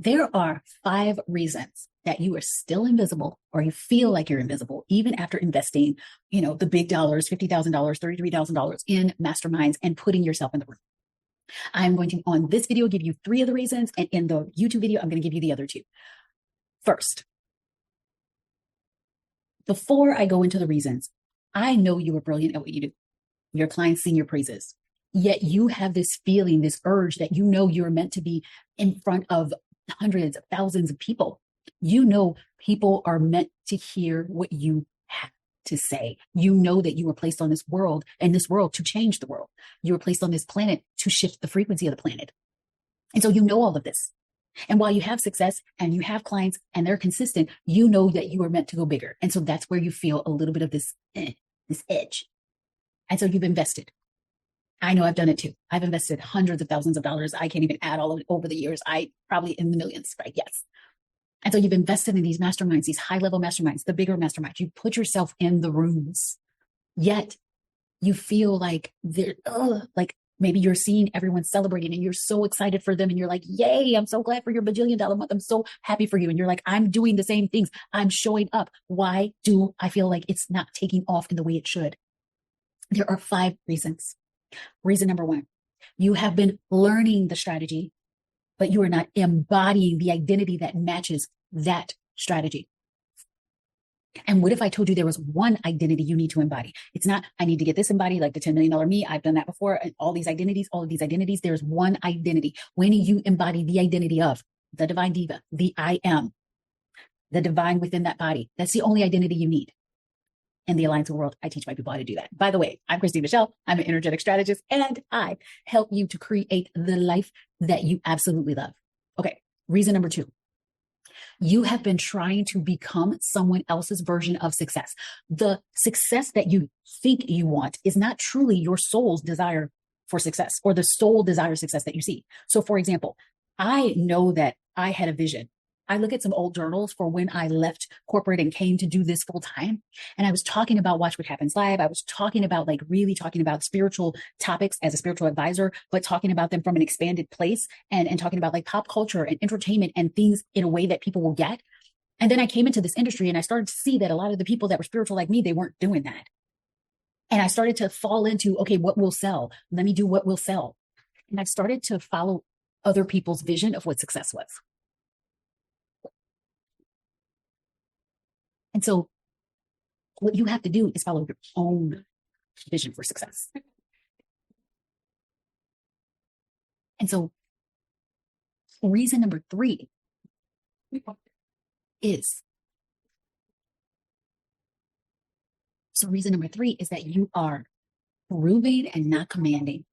There are 5 reasons that you are still invisible, or you feel like you're invisible, even after investing, the big dollars, $50,000, $33,000 in masterminds and putting yourself in the room. I'm going to, on this video, give you 3 of the reasons. And in the YouTube video, I'm going to give you the other 2. First, before I go into the reasons, I know you are brilliant at what you do. Your clients sing your praises. Yet you have this feeling, this urge that you're meant to be in front of hundreds of thousands of people. People are meant to hear what you have to say. You know that you were placed on this world to change the world. You were placed on this planet to shift the frequency of the planet. And so you know all of this. And while you have success and you have clients and they're consistent, you know that you are meant to go bigger. And so that's where you feel a little bit of this edge. And so you've invested. I know I've done it too. I've invested hundreds of thousands of dollars. I can't even add all of it over the years. I probably in the millions, right? Yes. And so you've invested in these masterminds, these high-level masterminds, the bigger masterminds. You put yourself in the rooms, yet you feel like like maybe you're seeing everyone celebrating and you're so excited for them and you're like, yay, I'm so glad for your bajillion-dollar month. I'm so happy for you. And you're like, I'm doing the same things. I'm showing up. Why do I feel like it's not taking off in the way it should? There are 5 reasons. Reason number 1, you have been learning the strategy, but you are not embodying the identity that matches that strategy. And what if I told you there was one identity you need to embody? It's not, I need to get this embodied, like the $10 million me. I've done that before. All of these identities, there's one identity. When you embody the identity of the divine diva, the I am, the divine within that body, that's the only identity you need. In the Alliance of the World, I teach my people how to do that. By the way, I'm Christine Michelle. I'm an energetic strategist, and I help you to create the life that you absolutely love. Okay, reason number 2. You have been trying to become someone else's version of success. The success that you think you want is not truly your soul's desire for success or the soul desire success that you see. So for example, I know that I had a vision. I look at some old journals for when I left corporate and came to do this full time. And I was talking about Watch What Happens Live. I was talking about really talking about spiritual topics as a spiritual advisor, but talking about them from an expanded place and talking about like pop culture and entertainment and things in a way that people will get. And then I came into this industry and I started to see that a lot of the people that were spiritual like me, they weren't doing that. And I started to fall into, okay, what will sell? Let me do what will sell. And I started to follow other people's vision of what success was. And so what you have to do is follow your own vision for success. And so reason number 3 is that you are proving and not commanding.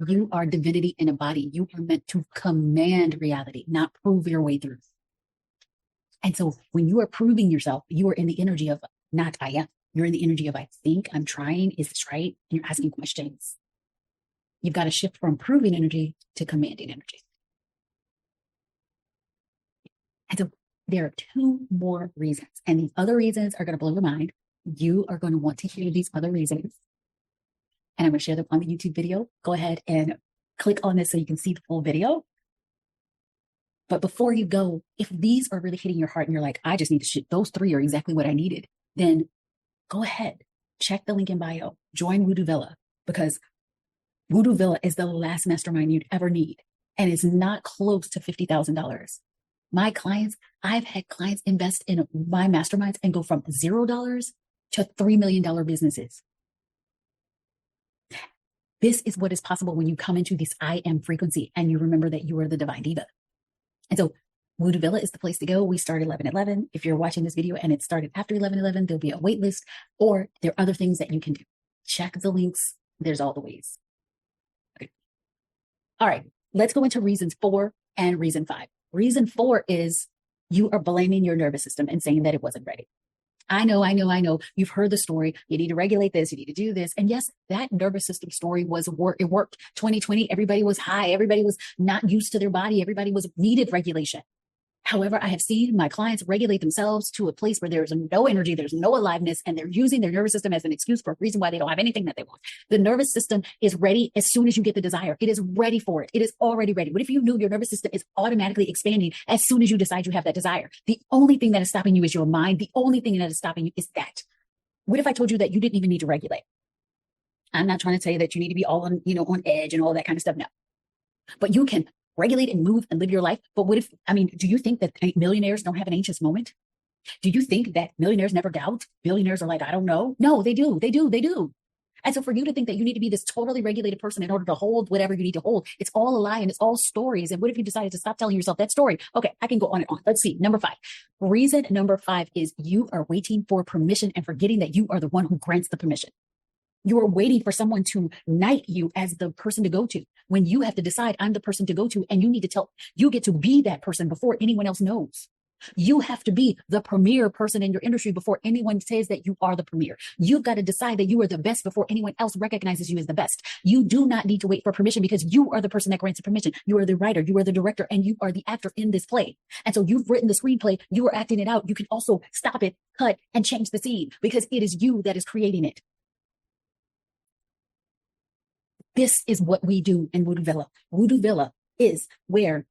You are divinity in a body. You are meant to command reality, not prove your way through. And so when you are proving yourself, you are in the energy of not I am. You're in the energy of I think, I'm trying, is this right? You're asking questions. You've got to shift from proving energy to commanding energy. And so there are 2 more reasons. And these other reasons are going to blow your mind. You are going to want to hear these other reasons. And I'm going to share them on the YouTube video. Go ahead and click on this so you can see the full video. But before you go, if these are really hitting your heart and you're like, I just need to shit, those 3 are exactly what I needed, then go ahead, check the link in bio, join WooDo Villa, because WooDo Villa is the last mastermind you'd ever need. And it's not close to $50,000. My clients, I've had clients invest in my masterminds and go from $0 to $3 million businesses. This is what is possible when you come into this I am frequency and you remember that you are the divine diva. And so WooDo Villa is the place to go. We start 11/11. If you're watching this video and it started after 11/11, there'll be a wait list, or there are other things that you can do. Check the links. There's all the ways. Okay. All right. Let's go into reasons 4 and reason 5. Reason 4 is you are blaming your nervous system and saying that it wasn't ready. I know. You've heard the story. You need to regulate this. You need to do this. And yes, that nervous system story it worked. 2020, everybody was high. Everybody was not used to their body. Everybody needed regulation. However, I have seen my clients regulate themselves to a place where there's no energy, there's no aliveness, and they're using their nervous system as an excuse for a reason why they don't have anything that they want. The nervous system is ready as soon as you get the desire. It is ready for it. It is already ready. What if you knew your nervous system is automatically expanding as soon as you decide you have that desire? The only thing that is stopping you is your mind. The only thing that is stopping you is that. What if I told you that you didn't even need to regulate? I'm not trying to tell you that you need to be all on, on edge and all that kind of stuff. No, but you can regulate and move and live your life. But what if, do you think that millionaires don't have an anxious moment? Do you think that millionaires never doubt? Billionaires are like, I don't know. No, they do. They do. They do. And so for you to think that you need to be this totally regulated person in order to hold whatever you need to hold, it's all a lie and it's all stories. And what if you decided to stop telling yourself that story? Okay, I can go on and on. Let's see. Number 5. Reason number 5 is you are waiting for permission and forgetting that you are the one who grants the permission. You are waiting for someone to knight you as the person to go to when you have to decide I'm the person to go to, and you get to be that person before anyone else knows. You have to be the premier person in your industry before anyone says that you are the premier. You've got to decide that you are the best before anyone else recognizes you as the best. You do not need to wait for permission because you are the person that grants the permission. You are the writer, you are the director, and you are the actor in this play. And so you've written the screenplay, you are acting it out. You can also stop it, cut, and change the scene because it is you that is creating it. This is what we do in WooDo Villa. WooDo Villa is where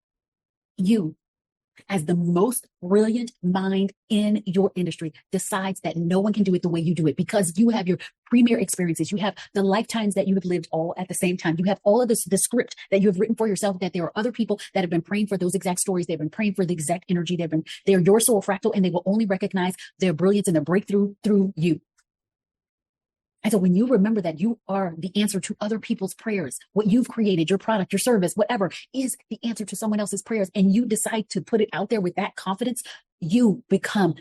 you, as the most brilliant mind in your industry, decides that no one can do it the way you do it because you have your premier experiences. You have the lifetimes that you have lived all at the same time. You have all of this, the script that you have written for yourself, that there are other people that have been praying for those exact stories. They've been praying for the exact energy. They're your soul fractal, and they will only recognize their brilliance and their breakthrough through you. And so when you remember that you are the answer to other people's prayers, what you've created, your product, your service, whatever is the answer to someone else's prayers, and you decide to put it out there with that confidence, you become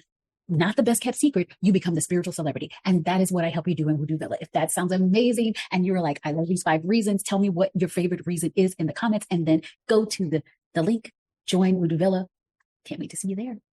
not the best kept secret, you become the spiritual celebrity. And that is what I help you do in WooDo Villa. If that sounds amazing and you're like, I love these 5 reasons, tell me what your favorite reason is in the comments, and then go to the link, join WooDo Villa. Can't wait to see you there.